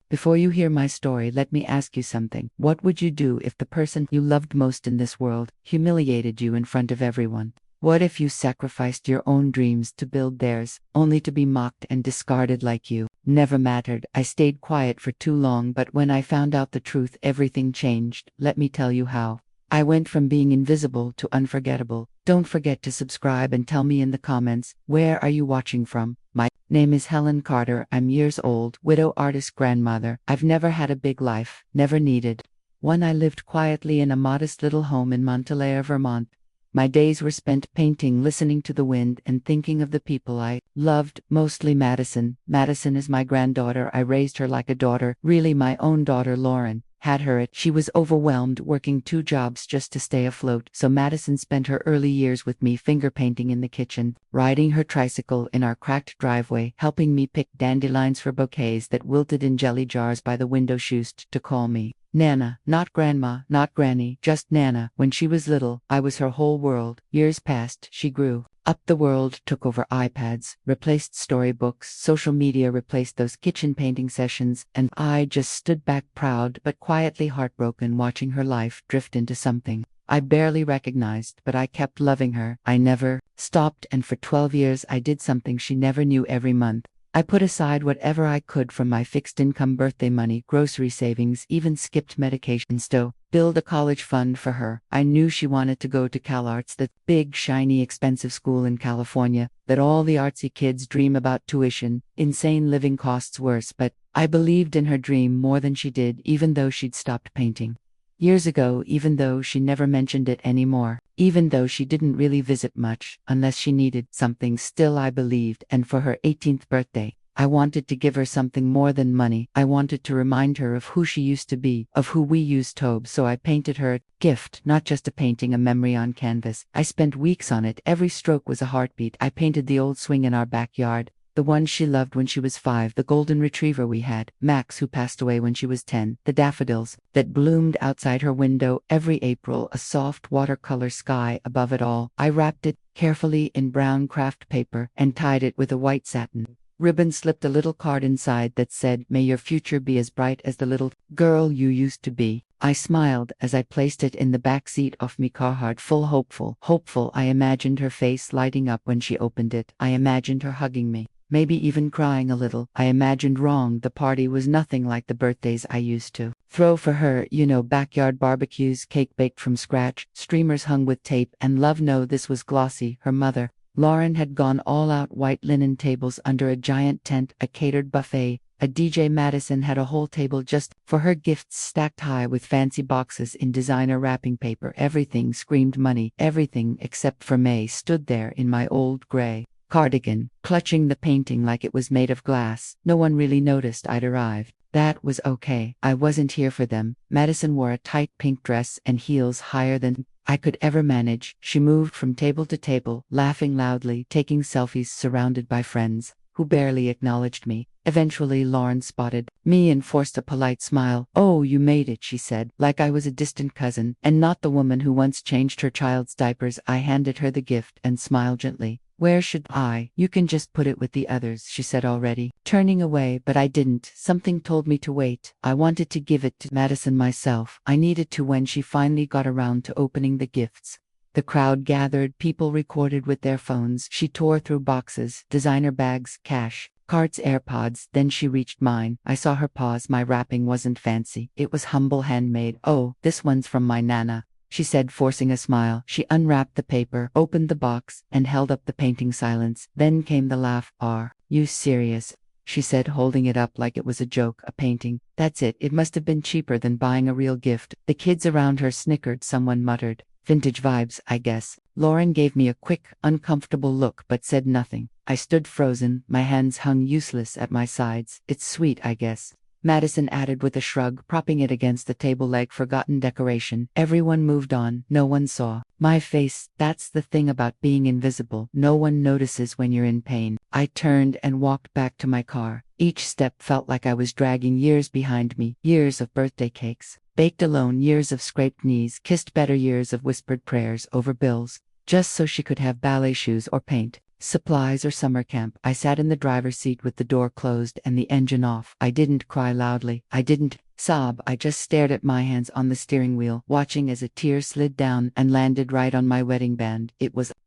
Before you hear my story, let me ask you something. What would you do if the person you loved most in this world humiliated you in front of everyone? What if you sacrificed your own dreams to build theirs, only to be mocked and discarded like you never mattered? I stayed quiet for too long, but when I found out the truth, everything changed. Let me tell you how. I went from being invisible to unforgettable. Don't forget to subscribe and tell me in the comments, where are you watching from? My name is Helen Carter. I'm years old, widow, artist, grandmother. I've never had a big life, never needed one. I lived quietly in a modest little home in Montclair, Vermont. My days were spent painting, listening to the wind, and thinking of the people I loved, mostly Madison. Madison is my granddaughter. I raised her like a daughter, really my own daughter. Lauren had her it. She was overwhelmed, working 2 jobs just to stay afloat. So Madison spent her early years with me, finger painting in the kitchen, riding her tricycle in our cracked driveway, helping me pick dandelions for bouquets that wilted in jelly jars by the window. She used to call me Nana, not Grandma, not Granny, just Nana. When she was little, I was her whole world. Years passed, she grew up. The world took over. iPads replaced storybooks, social media replaced those kitchen painting sessions, and I just stood back, proud but quietly heartbroken, watching her life drift into something I barely recognized. But I kept loving her. I never stopped, and for 12 years I did something she never knew. Every month I put aside whatever I could from my fixed income, birthday money, grocery savings, even skipped medications to build a college fund for her. I knew she wanted to go to CalArts, that big, shiny, expensive school in California that all the artsy kids dream about. Tuition, insane living costs, worse. But I believed in her dream more than she did, even though she'd stopped painting years ago, even though she never mentioned it anymore, even though she didn't really visit much unless she needed something. Still, I believed, and for her 18th birthday, I wanted to give her something more than money. I wanted to remind her of who she used to be, of who we used to be. So I painted her a gift, not just a painting, a memory on canvas. I spent weeks on it. Every stroke was a heartbeat. I painted the old swing in our backyard, the one she loved when she was 5, the golden retriever we had, Max, who passed away when she was 10, the daffodils that bloomed outside her window every April, a soft watercolor sky above it all. I wrapped it carefully in brown craft paper and tied it with a white satin ribbon, slipped a little card inside that said, "May your future be as bright as the little girl you used to be." I smiled as I placed it in the back seat of me car, heart full, hopeful. I imagined her face lighting up when she opened it. I imagined her hugging me, maybe even crying a little. I imagined wrong. The party was nothing like the birthdays I used to throw for her. Backyard barbecues, cake baked from scratch, streamers hung with tape, and love. No, this was glossy. Her mother, Lauren, had gone all out. White linen tables under a giant tent, a catered buffet, a DJ. Madison had a whole table just for her, gifts stacked high with fancy boxes in designer wrapping paper. Everything screamed money, everything except for May stood there in my old gray cardigan, clutching the painting like it was made of glass. No one really noticed I'd arrived. That was okay. I wasn't here for them. Madison wore a tight pink dress and heels higher than I could ever manage. She moved from table to table, laughing loudly, taking selfies, surrounded by friends who barely acknowledged me. Eventually, Lauren spotted me and forced a polite smile. "Oh, you made it," she said, like I was a distant cousin, and not the woman who once changed her child's diapers. I handed her the gift and smiled gently. "Where should I?" "You can just put it with the others," she said, already turning away. But I didn't. Something told me to wait. I wanted to give it to Madison myself. I needed to. When she finally got around to opening the gifts, the crowd gathered, people recorded with their phones. She tore through boxes, designer bags, cash, cards, AirPods. Then she reached mine. I saw her pause. My wrapping wasn't fancy. It was humble, handmade. "Oh, this one's from my Nana," she said, forcing a smile. She unwrapped the paper, opened the box, and held up the painting. Silence. Then came the laugh. "Are you serious?" she said, holding it up like it was a joke. "A painting? That's it. It must have been cheaper than buying a real gift." The kids around her snickered. Someone muttered, "Vintage vibes, I guess." Lauren gave me a quick, uncomfortable look but said nothing. I stood frozen, my hands hung useless at my sides. "It's sweet, I guess," Madison added with a shrug, propping it against the table like forgotten decoration. Everyone moved on. No one saw my face. That's the thing about being invisible. No one notices when you're in pain. I turned and walked back to my car. Each step felt like I was dragging years behind me. Years of birthday cakes baked alone, years of scraped knees kissed better, years of whispered prayers over bills just so she could have ballet shoes or paint. supplies or summer camp. I sat in the driver's seat with the door closed and the engine off. I didn't cry loudly. I didn't sob. I just stared at my hands on the steering wheel, watching as a tear slid down and landed right on my wedding band.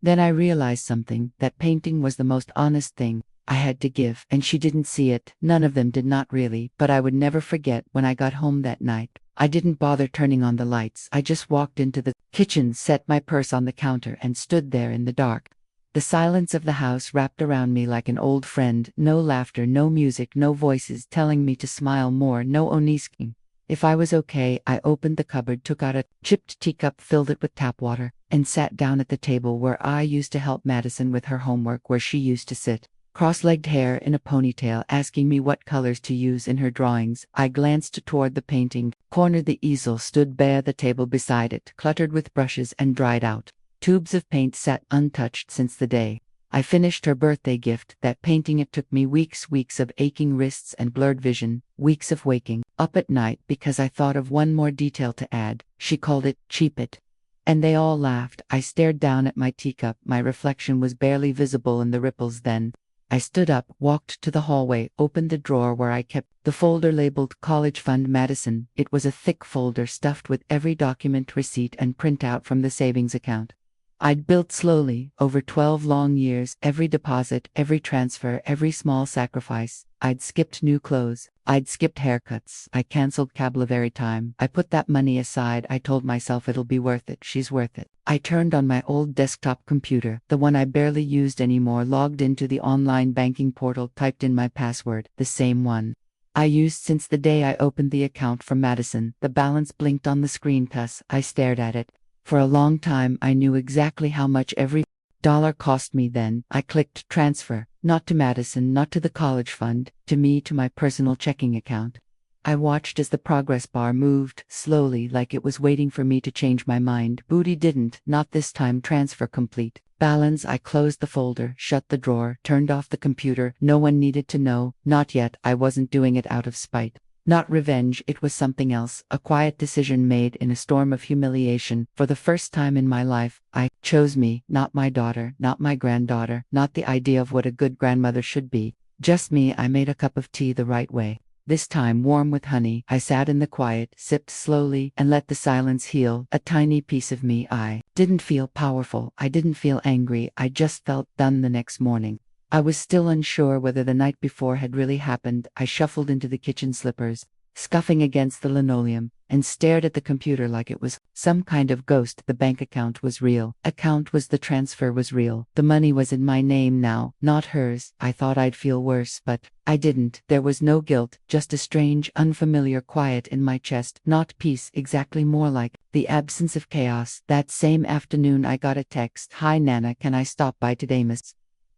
Then I realized something, that painting was the most honest thing I had to give, and she didn't see it. None of them did, not really, but I would never forget when I got home that night. I didn't bother turning on the lights. I just walked into the kitchen, set my purse on the counter, and stood there in the dark. The silence of the house wrapped around me like an old friend. No laughter, no music, no voices telling me to smile more, no onisking if I was okay. I opened the cupboard, took out a chipped teacup, filled it with tap water, and sat down at the table where I used to help Madison with her homework, where she used to sit, cross-legged, hair in a ponytail, asking me what colors to use in her drawings. I glanced toward the painting, cornered the easel, stood bare the table beside it, cluttered with brushes and dried out tubes of paint sat untouched since the day I finished her birthday gift, that painting. It took me weeks of aching wrists and blurred vision, weeks of waking up at night because I thought of one more detail to add. She called it cheap it. And they all laughed. I stared down at my teacup. My reflection was barely visible in the ripples then. I stood up, walked to the hallway, opened the drawer where I kept the folder labeled College Fund Madison. It was a thick folder stuffed with every document, receipt, and printout from the savings account I'd built slowly, over 12 long years. Every deposit, every transfer, every small sacrifice. I'd skipped new clothes. I'd skipped haircuts. I canceled cablevery time. I put that money aside. I told myself it'll be worth it. She's worth it. I turned on my old desktop computer, the one I barely used anymore, logged into the online banking portal, typed in my password, the same one I used since the day I opened the account for Madison. The balance blinked on the screen. Thus, I stared at it. For a long time, I knew exactly how much every dollar cost me. Then I clicked transfer, not to Madison, not to the college fund, to me, to my personal checking account. I watched as the progress bar moved, slowly, like it was waiting for me to change my mind. Booty didn't, not this time. Transfer complete. Balance. I closed the folder, shut the drawer, turned off the computer. No one needed to know, not yet. I wasn't doing it out of spite, not revenge. It was something else, a quiet decision made in a storm of humiliation. For the first time in my life, I chose me, not my daughter, not my granddaughter, not the idea of what a good grandmother should be. Just me. I made a cup of tea the right way, this time warm with honey. I sat in the quiet, sipped slowly, and let the silence heal a tiny piece of me. I didn't feel powerful. I didn't feel angry. I just felt done. The next morning, I was still unsure whether the night before had really happened. I shuffled into the kitchen, slippers scuffing against the linoleum, and stared at the computer like it was some kind of ghost. The bank account was real. The transfer was real. The money was in my name now, not hers. I thought I'd feel worse, but I didn't. There was no guilt, just a strange, unfamiliar quiet in my chest. Not peace exactly, more like the absence of chaos. That same afternoon I got a text. "Hi Nana, can I stop by today, miss?"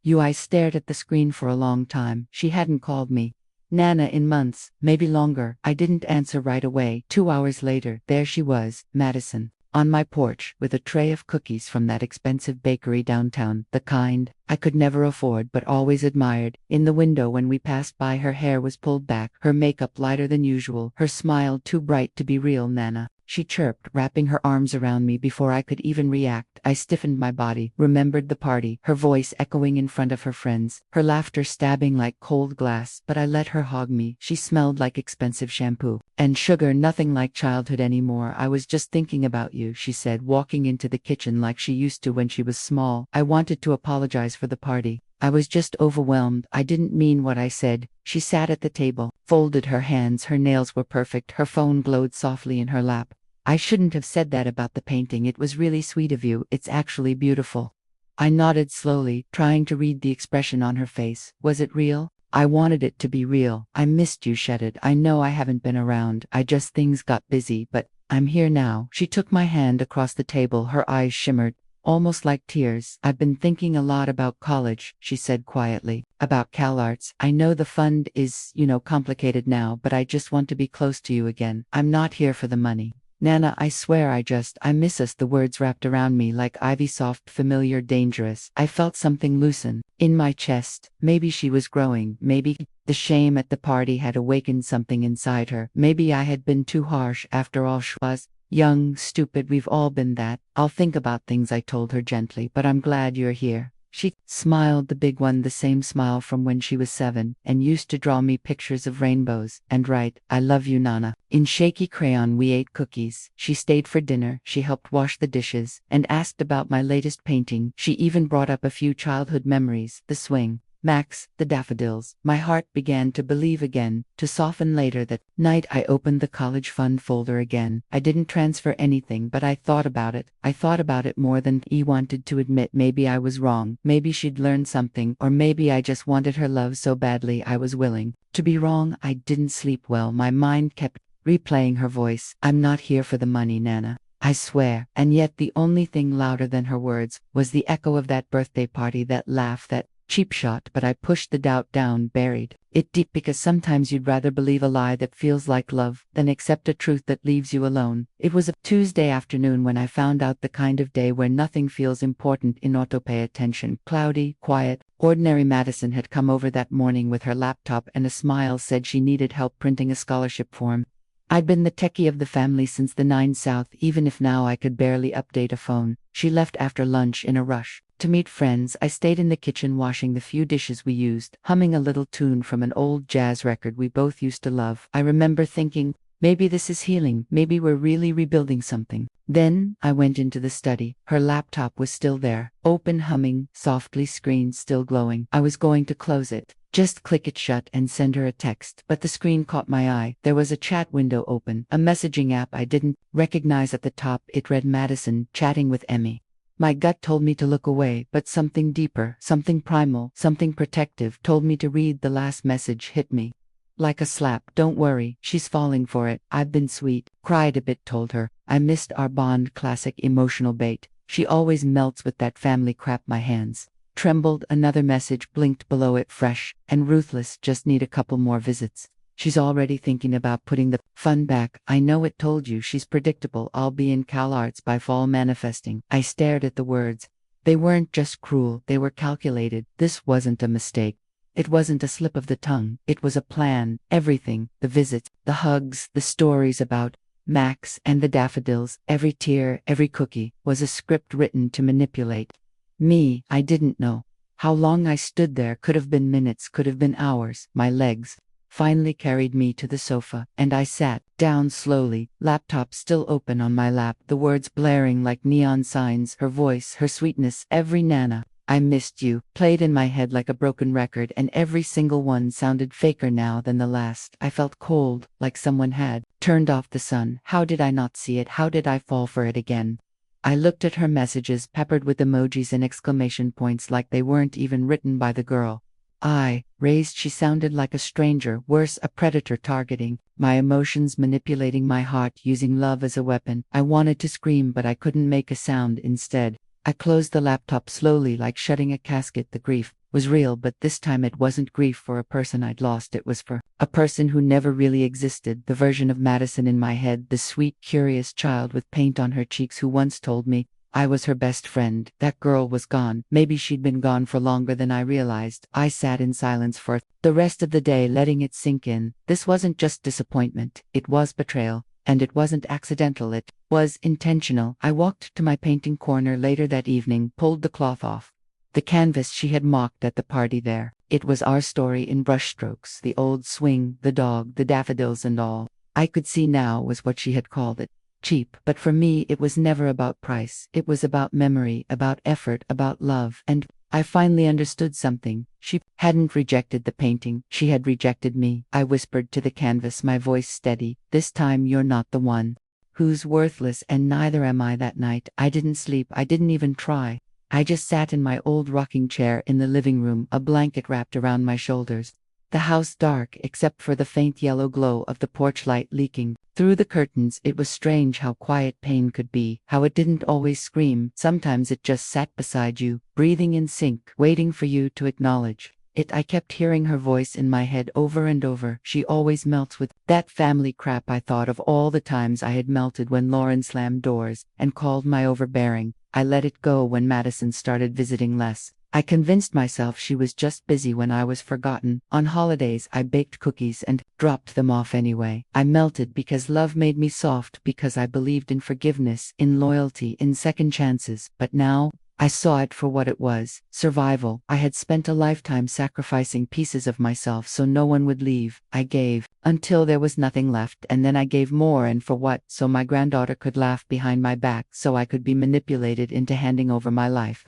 I stared at the screen for a long time. She hadn't called me, Nana, in months, maybe longer. I didn't answer right away. 2 hours later, there she was, Madison, on my porch, with a tray of cookies from that expensive bakery downtown, the kind I could never afford but always admired. In the window when we passed by, her hair was pulled back, her makeup lighter than usual, her smile too bright to be real. "Nana," she chirped, wrapping her arms around me. Before I could even react, I stiffened my body, remembered the party, her voice echoing in front of her friends, her laughter stabbing like cold glass. But I let her hog me. She smelled like expensive shampoo and sugar, nothing like childhood anymore. "I was just thinking about you," she said, walking into the kitchen like she used to when she was small. I wanted to apologize for the party. I was just overwhelmed. I didn't mean what I said. She sat at the table, folded her hands. Her nails were perfect. Her phone glowed softly in her lap. "I shouldn't have said that about the painting. It was really sweet of you. It's actually beautiful." I nodded slowly, trying to read the expression on her face. Was it real? I wanted it to be real. "I missed you, Shedded. I know I haven't been around. Things got busy, but I'm here now." She took my hand across the table. Her eyes shimmered, almost like tears. "I've been thinking a lot about college," she said quietly. "About CalArts. I know the fund is, complicated now, but I just want to be close to you again. I'm not here for the money. Nana, I swear I miss us." The words wrapped around me like ivy, soft, familiar, dangerous. I felt something loosen in my chest. Maybe she was growing. Maybe the shame at the party had awakened something inside her. Maybe I had been too harsh. After all, she was young, stupid. We've all been that. "I'll think about things," I told her gently, "but I'm glad you're here." She smiled, the big one, the same smile from when she was 7, and used to draw me pictures of rainbows and write, "I love you, Nana," in shaky crayon. We ate cookies. She stayed for dinner. She helped wash the dishes and asked about my latest painting. She even brought up a few childhood memories, the swing, Max, the daffodils. My heart began to believe again, to soften. Later that night I opened the college fund folder again. I didn't transfer anything, but I thought about it. I thought about it more than I wanted to admit. Maybe I was wrong. Maybe she'd learned something, or maybe I just wanted her love so badly I was willing to be wrong. I didn't sleep well. My mind kept replaying her voice. "I'm not here for the money, Nana, I swear." And yet the only thing louder than her words was the echo of that birthday party, that laugh, that cheap shot. But I pushed the doubt down, buried it deep, because sometimes you'd rather believe a lie that feels like love than accept a truth that leaves you alone. It was a Tuesday afternoon when I found out, the kind of day where nothing feels important in auto pay attention. Cloudy, quiet, ordinary. Madison had come over that morning with her laptop and a smile, said she needed help printing a scholarship form. I'd been the techie of the family since the 9 South, even if now I could barely update a phone. She left after lunch in a rush to meet friends. I stayed in the kitchen washing the few dishes we used, humming a little tune from an old jazz record we both used to love. I remember thinking, maybe this is healing, maybe we're really rebuilding something. Then I went into the study. Her laptop was still there, open, humming softly, screen still glowing. I was going to close it, just click it shut and send her a text, but the screen caught my eye. There was a chat window open, a messaging app I didn't recognize. At the top it read, "Madison chatting with Emmy." My gut told me to look away, but something deeper, something primal, something protective told me to read. The last message hit me like a slap. "Don't worry, she's falling for it. I've been sweet, cried a bit, told her I missed our bond." Classic emotional bait. She always melts with that family crap. My hands trembled. Another message blinked below it, fresh and ruthless. "Just need a couple more visits. She's already thinking about putting the fund back. I know it, told you she's predictable. I'll be in Cal Arts by fall, manifesting." I stared at the words. They weren't just cruel, they were calculated. This wasn't a mistake. It wasn't a slip of the tongue. It was a plan. Everything, the visits, the hugs, the stories about Max and the daffodils, every tear, every cookie, was a script written to manipulate me. I didn't know how long I stood there. Could have been minutes, could have been hours. My legs finally carried me to the sofa, and I sat down slowly, laptop still open on my lap, the words blaring like neon signs. Her voice, her sweetness, every "Nana, I missed you," played in my head like a broken record, and every single one sounded faker now than the last. I felt cold, like someone had turned off the sun. How did I not see it? How did I fall for it again? I looked at her messages, peppered with emojis and exclamation points, like they weren't even written by the girl I raised. She sounded like a stranger, worse, a predator targeting my emotions, manipulating my heart, using love as a weapon. I wanted to scream, but I couldn't make a sound. Instead, I closed the laptop slowly, like shutting a casket. The grief was real, but this time it wasn't grief for a person I'd lost. It was for a person who never really existed. The version of Madison in my head, the sweet, curious child with paint on her cheeks who once told me I was her best friend. That girl was gone. Maybe she'd been gone for longer than I realized. I sat in silence for the rest of the day, letting it sink in. This wasn't just disappointment, it was betrayal. And it wasn't accidental, it was intentional. I walked to my painting corner later that evening, pulled the cloth off the canvas she had mocked at the party. There it was, our story in brushstrokes, the old swing, the dog, the daffodils, and all I could see now was what she had called it. Cheap. But for me it was never about price. It was about memory, about effort, about love. And I finally understood something. She hadn't rejected the painting, she had rejected me. I whispered to the canvas, my voice steady, "This time you're not the one who's worthless, and neither am I." That night I didn't sleep, I didn't even try. I just sat in my old rocking chair in the living room, a blanket wrapped around my shoulders. The house dark, except for the faint yellow glow of the porch light leaking through the curtains. It was strange how quiet pain could be, how it didn't always scream. Sometimes it just sat beside you, breathing in sync, waiting for you to acknowledge it. I kept hearing her voice in my head over and over. "She always melts with that family crap." I thought of all the times I had melted when Lauren slammed doors and called my overbearing. I let it go when Madison started visiting less. I convinced myself she was just busy when I was forgotten. On holidays I baked cookies and dropped them off anyway. I melted because love made me soft, because I believed in forgiveness, in loyalty, in second chances. But now I saw it for what it was: survival. I had spent a lifetime sacrificing pieces of myself so no one would leave. I gave until there was nothing left, and then I gave more, and for what? So my granddaughter could laugh behind my back, so I could be manipulated into handing over my life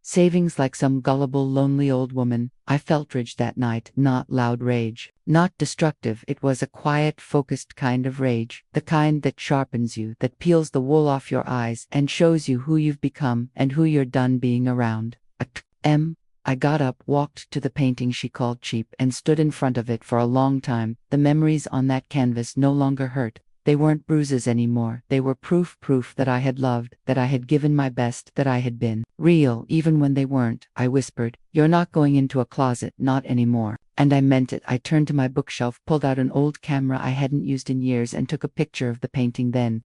savings like some gullible, lonely old woman. I felt rage that night, not loud rage, not destructive. It was a quiet, focused kind of rage, the kind that sharpens you, that peels the wool off your eyes and shows you who you've become and who you're done being around. I got up, walked to the painting she called cheap, and stood in front of it for a long time. The memories on that canvas no longer hurt. They weren't bruises anymore. They were proof that I had loved, that I had given my best, that I had been real, even when they weren't. I whispered, "You're not going into a closet, not anymore." And I meant it. I turned to my bookshelf, pulled out an old camera I hadn't used in years, and took a picture of the painting. Then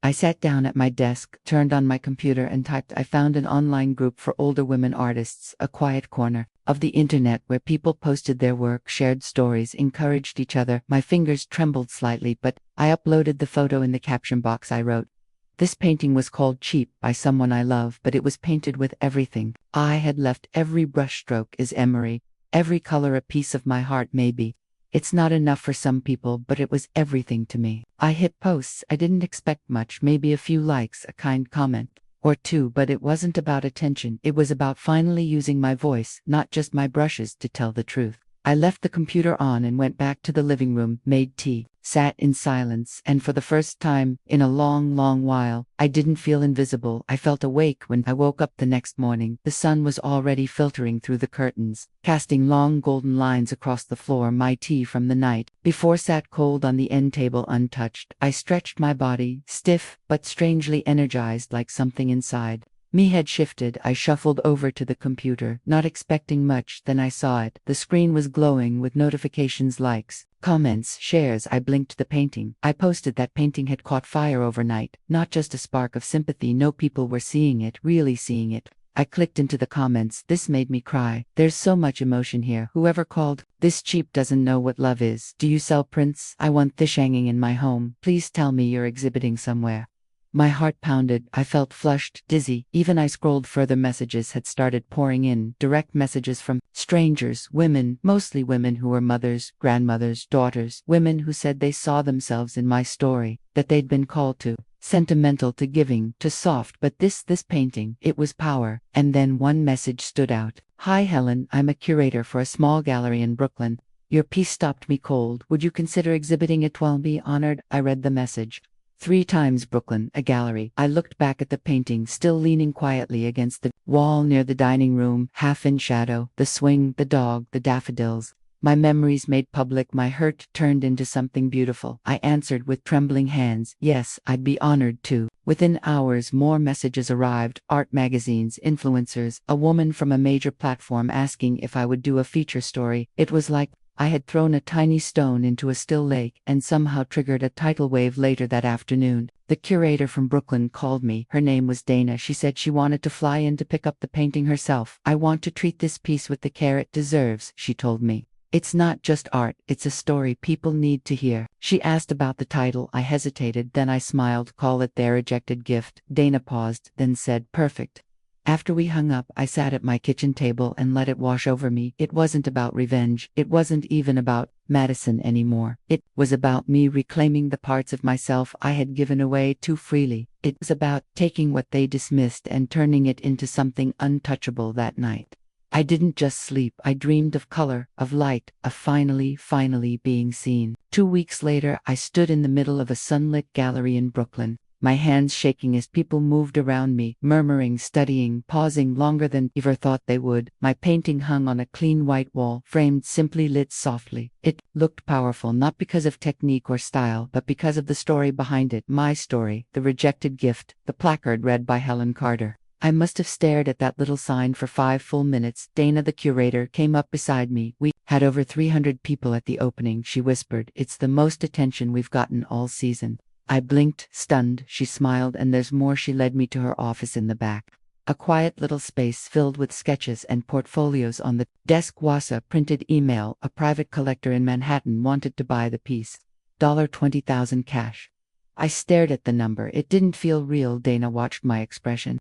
I sat down at my desk, turned on my computer, and typed. I found an online group for older women artists, a quiet corner of the internet where people posted their work, shared stories, encouraged each other. My fingers trembled slightly, but I uploaded the photo. In the caption box I wrote, "This painting was called Cheap by someone I love, but it was painted with everything I had left. Every brushstroke is emery, every color a piece of my heart. Maybe it's not enough for some people, but it was everything to me." I hit posts. I didn't expect much, maybe a few likes, a kind comment or two, but it wasn't about attention. It was about finally using my voice, not just my brushes, to tell the truth. I left the computer on and went back to the living room, made tea, sat in silence, and for the first time in a long, long while, I didn't feel invisible. I felt awake. When I woke up the next morning, the sun was already filtering through the curtains, casting long golden lines across the floor. My tea from the night before sat cold on the end table, untouched. I stretched my body, stiff but strangely energized, like something inside me had shifted. I shuffled over to the computer, not expecting much. Then I saw it. The screen was glowing with notifications, likes, comments, shares. I blinked. The painting I posted, that painting had caught fire overnight. Not just a spark of sympathy. No, people were seeing it, really seeing it. I clicked into the comments. This made me cry. There's so much emotion here. Whoever called this cheap doesn't know what love is. Do you sell prints? I want this hanging in my home. Please tell me you're exhibiting somewhere. My heart pounded. I felt flushed, dizzy. Even I scrolled further. Messages had started pouring in, direct messages from strangers, women, mostly women who were mothers, grandmothers, daughters, women who said they saw themselves in my story, that they'd been called to sentimental, to giving, to soft, but this painting, it was power. And then one message stood out. "Hi Helen, I'm a curator for a small gallery in Brooklyn. Your piece stopped me cold. Would you consider exhibiting it? Well, be honored." I read the message 3 times. Brooklyn, a gallery. I looked back at the painting, still leaning quietly against the wall near the dining room, half in shadow. The swing, the dog, the daffodils. My memories made public. My hurt turned into something beautiful. I answered with trembling hands, "Yes, I'd be honored to." Within hours, more messages arrived. Art magazines, influencers, a woman from a major platform asking if I would do a feature story. It was like I had thrown a tiny stone into a still lake and somehow triggered a tidal wave. Later that afternoon, the curator from Brooklyn called me. Her name was Dana. She said she wanted to fly in to pick up the painting herself. "I want to treat this piece with the care it deserves," she told me. "It's not just art, it's a story people need to hear." She asked about the title. I hesitated, then I smiled. "Call it Their Rejected Gift." Dana paused, then said, "Perfect." After we hung up, I sat at my kitchen table and let it wash over me. It wasn't about revenge. It wasn't even about Madison anymore. It was about me reclaiming the parts of myself I had given away too freely. It was about taking what they dismissed and turning it into something untouchable. That night, I didn't just sleep. I dreamed of color, of light, of finally being seen. 2 weeks later, I stood in the middle of a sunlit gallery in Brooklyn, my hands shaking as people moved around me, murmuring, studying, pausing longer than ever thought they would. My painting hung on a clean white wall, framed simply, lit softly. It looked powerful, not because of technique or style, but because of the story behind it. My story, The Rejected Gift. The placard read by Helen Carter. I must have stared at that little sign for 5 full minutes. Dana, the curator, came up beside me. "We had over 300 people at the opening," she whispered. "It's the most attention we've gotten all season." I blinked, stunned. She smiled, "And there's more." She led me to her office in the back. A quiet little space filled with sketches and portfolios. On the desk, Wasa printed email. A private collector in Manhattan wanted to buy the piece. $20,000 cash. I stared at the number. It didn't feel real. Dana watched my expression.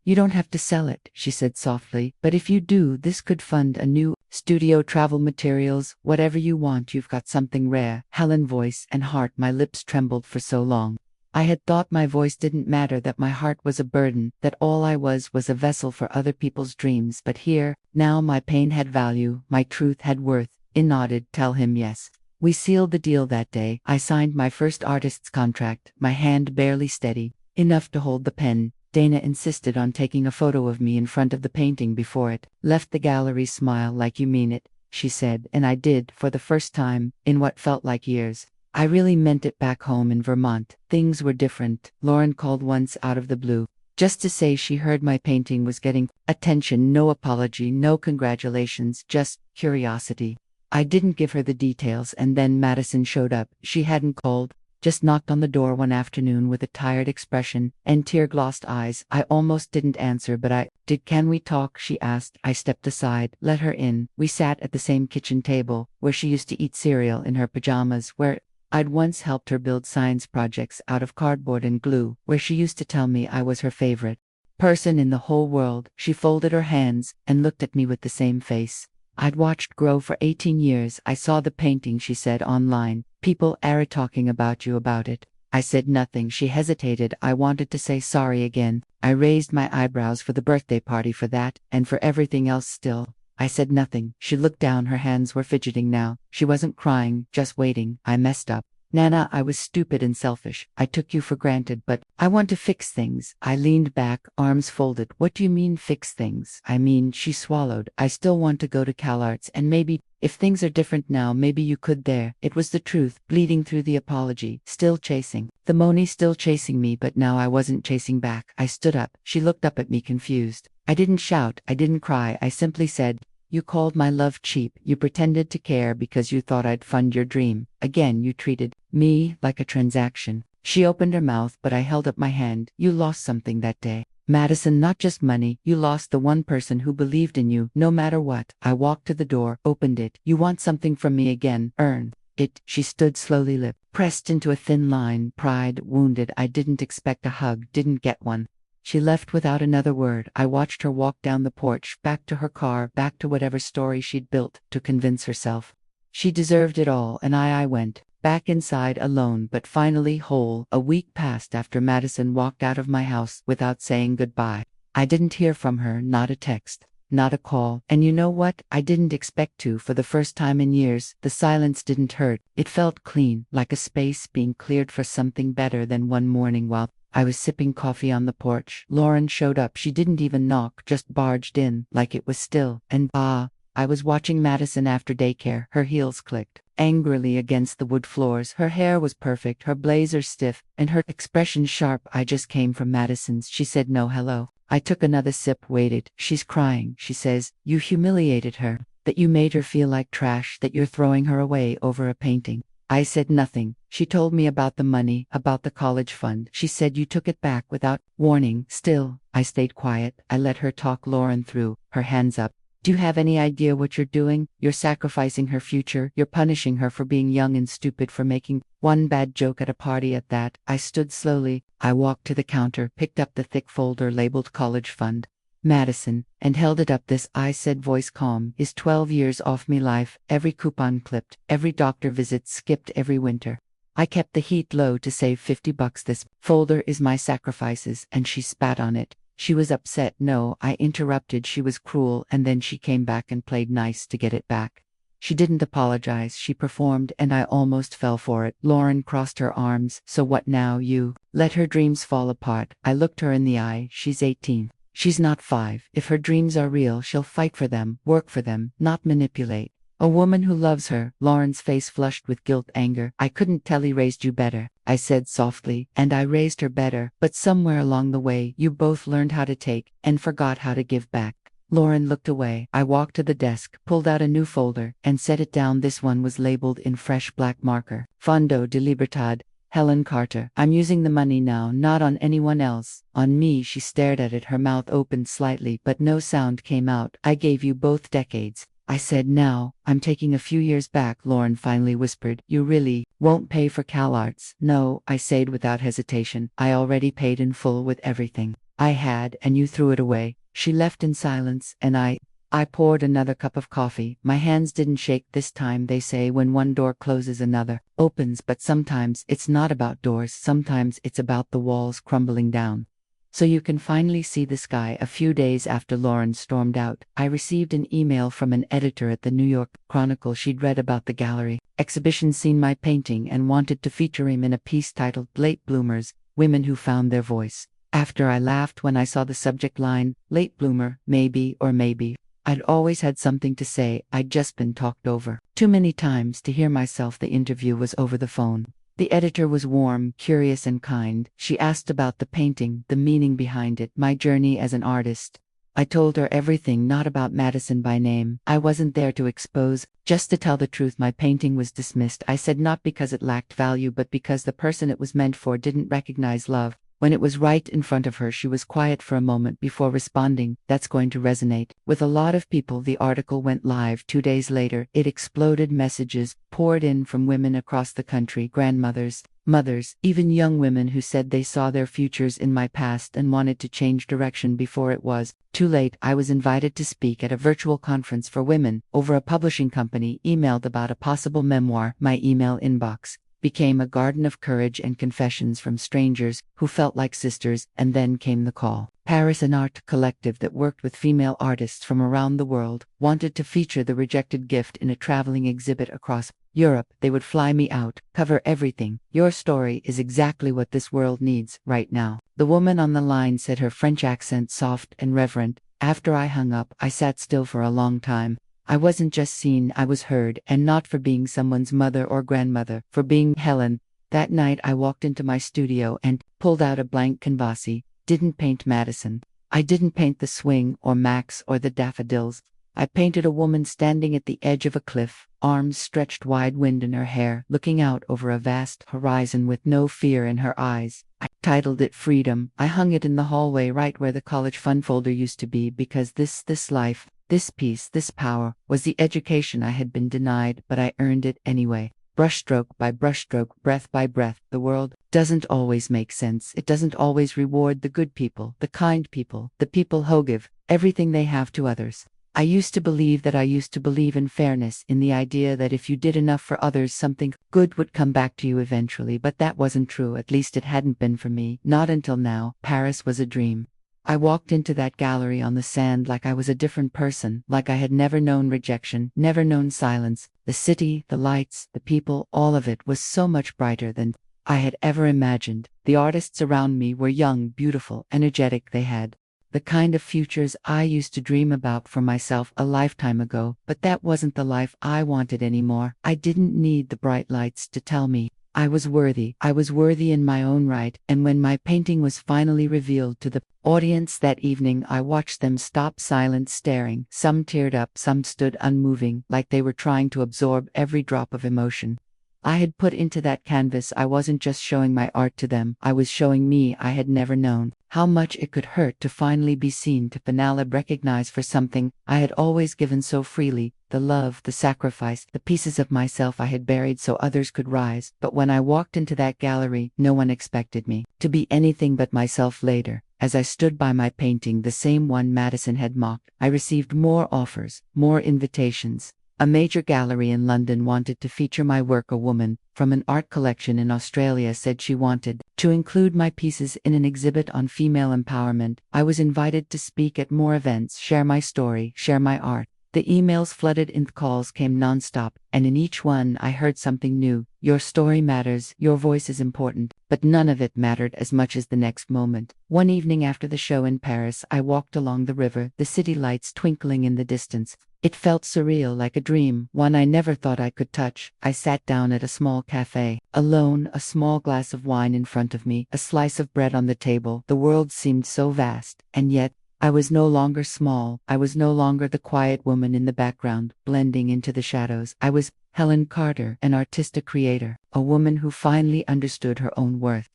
You don't have to sell it, she said softly, but if you do, this could fund a new studio, travel materials, whatever you want. You've got something rare. Helen, voice and heart. My lips trembled for so long. I had thought my voice didn't matter, that my heart was a burden, that all I was a vessel for other people's dreams. But here, now, my pain had value, my truth had worth. I nodded. Tell him yes. We sealed the deal that day. I signed my first artist's contract, my hand barely steady enough to hold the pen. Dana insisted on taking a photo of me in front of the painting before it left the gallery. Smile like you mean it, she said, and I did, for the first time in what felt like years. I really meant it. Back home in Vermont, things were different. Lauren called once out of the blue, just to say she heard my painting was getting attention. No apology, no congratulations, just curiosity. I didn't give her the details, and then Madison showed up. She hadn't called, just knocked on the door one afternoon with a tired expression and tear-glossed eyes. I almost didn't answer, but I did. Can we talk? She asked. I stepped aside, let her in. We sat at the same kitchen table, where she used to eat cereal in her pajamas, where I'd once helped her build science projects out of cardboard and glue, where she used to tell me I was her favorite person in the whole world. She folded her hands and looked at me with the same face I'd watched grow for 18 years. I saw the painting, she said, online. People are talking about you about it. I said nothing. She hesitated. I wanted to say sorry again. I raised my eyebrows. For the birthday party, for that, and for everything else still. I said nothing. She looked down. Her hands were fidgeting now. She wasn't crying, just waiting. I messed up. Nana, I was stupid and selfish. I took you for granted, but I want to fix things. I leaned back, arms folded. What do you mean fix things? I mean, she swallowed. I still want to go to CalArts, and maybe, if things are different now, maybe you could there. It was the truth, bleeding through the apology. Still chasing the money, still chasing me, but now I wasn't chasing back. I stood up. She looked up at me confused. I didn't shout. I didn't cry. I simply said, you called my love cheap. You pretended to care because you thought I'd fund your dream. Again, you treated me like a transaction. She opened her mouth, but I held up my hand. You lost something that day, Madison, not just money. You lost the one person who believed in you, no matter what. I walked to the door, opened it. You want something from me again? Earn it. She stood slowly, lip pressed into a thin line. Pride wounded. I didn't expect a hug, didn't get one. She left without another word. I watched her walk down the porch, back to her car, back to whatever story she'd built to convince herself she deserved it all. And I went back inside, alone but finally whole. A week passed after Madison walked out of my house without saying goodbye. I didn't hear from her, not a text, not a call. And you know what? I didn't expect to. For the first time in years, the silence didn't hurt. It felt clean, like a space being cleared for something better. Than one morning, while I was sipping coffee on the porch, Lauren showed up. She didn't even knock, just barged in, like it was still. And I was watching Madison after daycare. Her heels clicked angrily against the wood floors. Her hair was perfect, her blazer stiff, and her expression sharp. I just came from Madison's. She said no hello. I took another sip, waited. She's crying. She says, you humiliated her, that you made her feel like trash, that you're throwing her away over a painting. I said nothing. She told me about the money, about the college fund. She said you took it back without warning. Still, I stayed quiet. I let her talk Lauren through, her hands up. Do you have any idea what you're doing? You're sacrificing her future. You're punishing her for being young and stupid, for making one bad joke at a party at that. I stood slowly. I walked to the counter, picked up the thick folder labeled college fund, Madison, and held it up. This, I said, voice calm, is 12 years off me life. Every coupon clipped, every doctor visit skipped, every winter I kept the heat low to save $50. This folder is my sacrifices. And she spat on it. She was upset. No, I interrupted. She was cruel, and then she came back and played nice to get it back. She didn't apologize. She performed, and I almost fell for it. Lauren crossed her arms. So what now? You let her dreams fall apart. I looked her in the eye. She's 18. She's not 5. If her dreams are real, she'll fight for them, work for them, not manipulate. A woman who loves her. Lauren's face flushed with guilt, anger. I couldn't tell. He raised you better, I said softly, and I raised her better. But somewhere along the way, you both learned how to take and forgot how to give back. Lauren looked away. I walked to the desk, pulled out a new folder, and set it down. This one was labeled in fresh black marker. Fondo de Libertad, Helen Carter. I'm using the money now, not on anyone else. On me. She stared at it, her mouth opened slightly, but no sound came out. I gave you both decades, I said. Now, I'm taking a few years back. Lauren finally whispered, you really won't pay for CalArts? No, I said without hesitation. I already paid in full with everything I had, and you threw it away." She left in silence, and I poured another cup of coffee. My hands didn't shake this time. They say when one door closes, another opens, but sometimes it's not about doors, sometimes it's about the walls crumbling down. So you can finally see the sky. A few days after Lauren stormed out, I received an email from an editor at the New York Chronicle. She'd read about the gallery exhibition, seen my painting, and wanted to feature him in a piece titled Late Bloomers, Women Who Found Their Voice. After I laughed when I saw the subject line, late bloomer, maybe or maybe. I'd always had something to say. I'd just been talked over too many times to hear myself. The interview was over the phone. The editor was warm, curious, and kind. She asked about the painting, the meaning behind it, my journey as an artist. I told her everything, not about Madison by name. I wasn't there to expose, just to tell the truth. My painting was dismissed, I said, not because it lacked value, but because the person it was meant for didn't recognize love. When it was right in front of her, she was quiet for a moment before responding, "That's going to resonate with a lot of people." The article went live 2 days later. It exploded. Messages poured in from women across the country, grandmothers, mothers, even young women who said they saw their futures in my past and wanted to change direction before it was too late. I was invited to speak at a virtual conference for women over a publishing company emailed about a possible memoir. My email inbox became a garden of courage and confessions from strangers who felt like sisters. And then came the call. Paris, an art collective that worked with female artists from around the world, wanted to feature The Rejected Gift in a traveling exhibit across Europe. They would fly me out, cover everything. "Your story is exactly what this world needs right now." The woman on the line said, her French accent soft and reverent. After I hung up, I sat still for a long time. I wasn't just seen, I was heard, and not for being someone's mother or grandmother, for being Helen. That night I walked into my studio and pulled out a blank canvas. Didn't paint Madison. I didn't paint the swing or Max or the daffodils. I painted a woman standing at the edge of a cliff, arms stretched wide, wind in her hair, looking out over a vast horizon with no fear in her eyes. I titled it Freedom. I hung it in the hallway right where the college fund folder used to be, because this life, this peace, this power, was the education I had been denied, but I earned it anyway. Brushstroke by brushstroke, breath by breath. The world doesn't always make sense. It doesn't always reward the good people, the kind people, the people who give everything they have to others. I used to believe in fairness, in the idea that if you did enough for others, something good would come back to you eventually, but that wasn't true. At least it hadn't been for me, not until now. Paris was a dream. I walked into that gallery on the sand like I was a different person, like I had never known rejection, never known silence. The city, the lights, the people, all of it was so much brighter than I had ever imagined. The artists around me were young, beautiful, energetic. They had the kind of futures I used to dream about for myself a lifetime ago, but that wasn't the life I wanted anymore. I didn't need the bright lights to tell me I was worthy. I was worthy in my own right, and when my painting was finally revealed to the audience that evening, I watched them stop, silent, staring. Some teared up, some stood unmoving, like they were trying to absorb every drop of emotion I had put into that canvas. I wasn't just showing my art to them, I was showing me. I had never known how much it could hurt to finally be seen, to finally recognize for something I had always given so freely, the love, the sacrifice, the pieces of myself I had buried so others could rise. But when I walked into that gallery, no one expected me to be anything but myself. Later, as I stood by my painting, the same one Madison had mocked, I received more offers, more invitations. A major gallery in London wanted to feature my work. A woman from an art collection in Australia said she wanted to include my pieces in an exhibit on female empowerment. I was invited to speak at more events, share my story, share my art. The emails flooded in, calls came nonstop, and in each one I heard something new. Your story matters, your voice is important, but none of it mattered as much as the next moment. One evening after the show in Paris, I walked along the river, the city lights twinkling in the distance. It felt surreal, like a dream, one I never thought I could touch. I sat down at a small cafe, alone, a small glass of wine in front of me, a slice of bread on the table. The world seemed so vast, and yet I was no longer small. I was no longer the quiet woman in the background, blending into the shadows. I was Helen Carter, an artistic creator, a woman who finally understood her own worth.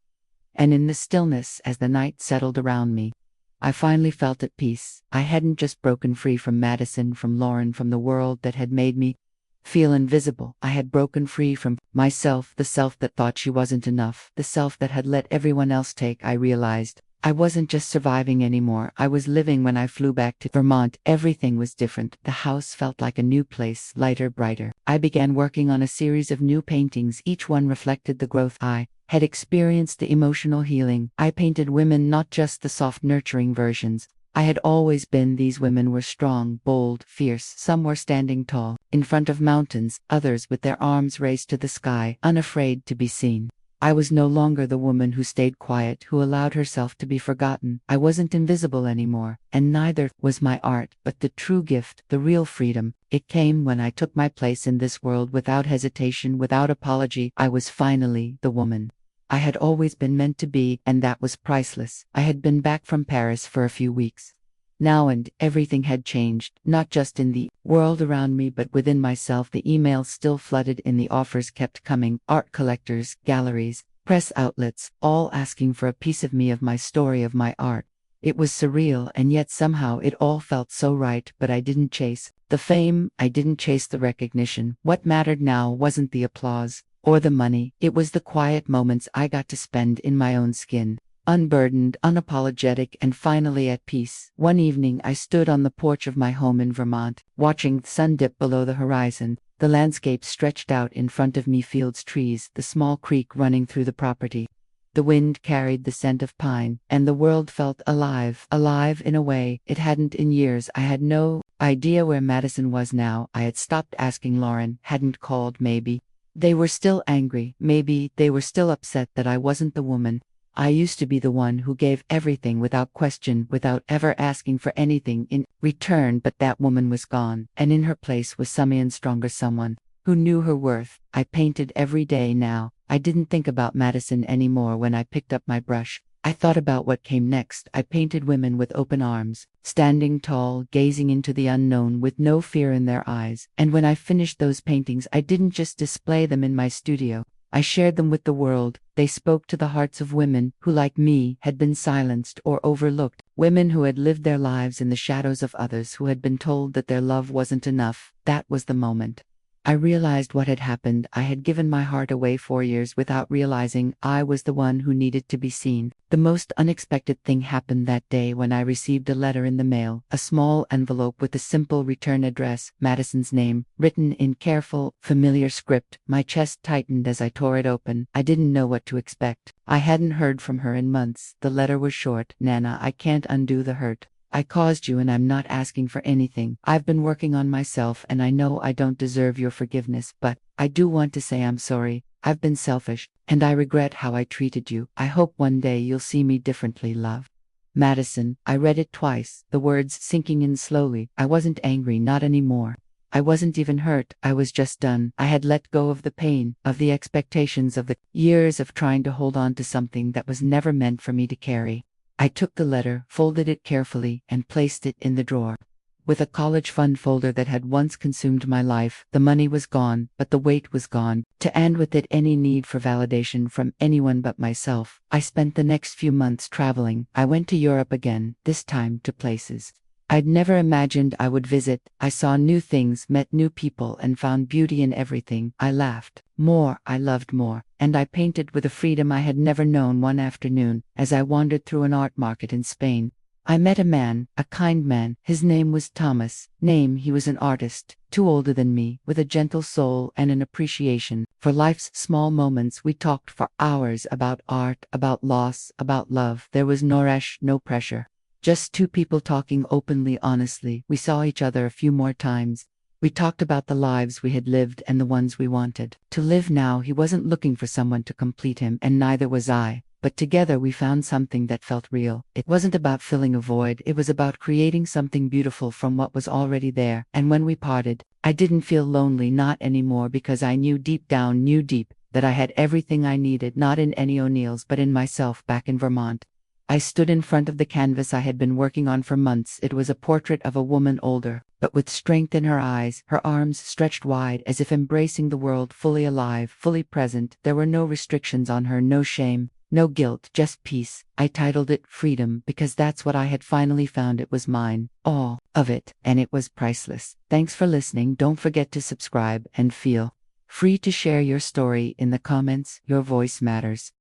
And in the stillness, as the night settled around me, I finally felt at peace. I hadn't just broken free from Madison, from Lauren, from the world that had made me feel invisible. I had broken free from myself, the self that thought she wasn't enough, the self that had let everyone else take. I realized I wasn't just surviving anymore, I was living. When I flew back to Vermont, everything was different. The house felt like a new place, lighter, brighter. I began working on a series of new paintings, each one reflected the growth I had experienced, the emotional healing. I painted women, not just the soft, nurturing versions I had always been. These women were strong, bold, fierce. Some were standing tall, in front of mountains, others with their arms raised to the sky, unafraid to be seen. I was no longer the woman who stayed quiet, who allowed herself to be forgotten. I wasn't invisible anymore, and neither was my art. But the true gift, the real freedom, it came when I took my place in this world without hesitation, without apology. I was finally the woman I had always been meant to be, and that was priceless. I had been back from Paris for a few weeks now, and everything had changed, not just in the world around me but within myself. The emails still flooded in, the offers kept coming, art collectors, galleries, press outlets, all asking for a piece of me, of my story, of my art. It was surreal, and yet somehow it all felt so right. But I didn't chase the fame, I didn't chase the recognition. What mattered now wasn't the applause or the money, it was the quiet moments I got to spend in my own skin, unburdened, unapologetic, and finally at peace. One evening I stood on the porch of my home in Vermont, watching the sun dip below the horizon. The landscape stretched out in front of me, fields, trees, the small creek running through the property. The wind carried the scent of pine, and the world felt alive, alive in a way it hadn't in years. I had no idea where Madison was now. I had stopped asking. Lauren hadn't called. Maybe they were still angry, maybe they were still upset that I wasn't the woman I used to be, the one who gave everything without question, without ever asking for anything in return. But that woman was gone, and in her place was someone stronger, someone who knew her worth. I painted every day now. I didn't think about Madison anymore. When I picked up my brush, I thought about what came next. I painted women with open arms, standing tall, gazing into the unknown with no fear in their eyes. And when I finished those paintings, I didn't just display them in my studio. I shared them with the world. They spoke to the hearts of women who, like me, had been silenced or overlooked, women who had lived their lives in the shadows of others, who had been told that their love wasn't enough. That was the moment I realized what had happened. I had given my heart away 4 years without realizing I was the one who needed to be seen. The most unexpected thing happened that day when I received a letter in the mail, a small envelope with a simple return address, Madison's name, written in careful, familiar script. My chest tightened as I tore it open. I didn't know what to expect. I hadn't heard from her in months. The letter was short. Nana, I can't undo the hurt I caused you, and I'm not asking for anything. I've been working on myself, and I know I don't deserve your forgiveness, but I do want to say I'm sorry. I've been selfish, and I regret how I treated you. I hope one day you'll see me differently, love. Madison. I read it twice, the words sinking in slowly. I wasn't angry, not anymore. I wasn't even hurt. I was just done. I had let go of the pain, of the expectations, of the years of trying to hold on to something that was never meant for me to carry. I took the letter, folded it carefully, and placed it in the drawer. With a college fund folder that had once consumed my life, the money was gone, but the weight was gone, and with it any need for validation from anyone but myself. I spent the next few months traveling. I went to Europe again, this time to places I'd never imagined I would visit. I saw new things, met new people, and found beauty in everything. I laughed more, I loved more, and I painted with a freedom I had never known. One afternoon, as I wandered through an art market in Spain, I met a man, a kind man. His name was Thomas. He was an artist, 2 older than me, with a gentle soul and an appreciation for life's small moments. We talked for hours about art, about loss, about love. There was no rush, no pressure. Just 2 people talking openly, honestly. We saw each other a few more times. We talked about the lives we had lived and the ones we wanted to live now. He wasn't looking for someone to complete him, and neither was I. But together we found something that felt real. It wasn't about filling a void, it was about creating something beautiful from what was already there. And when we parted, I didn't feel lonely, not anymore, because I knew deep down, that I had everything I needed, not in any O'Neills, but in myself back in Vermont. I stood in front of the canvas I had been working on for months. It was a portrait of a woman older, but with strength in her eyes, her arms stretched wide as if embracing the world, fully alive, fully present. There were no restrictions on her, no shame, no guilt, just peace. I titled it Freedom because that's what I had finally found. It was mine, all of it, and it was priceless. Thanks for listening. Don't forget to subscribe and feel free to share your story in the comments. Your voice matters.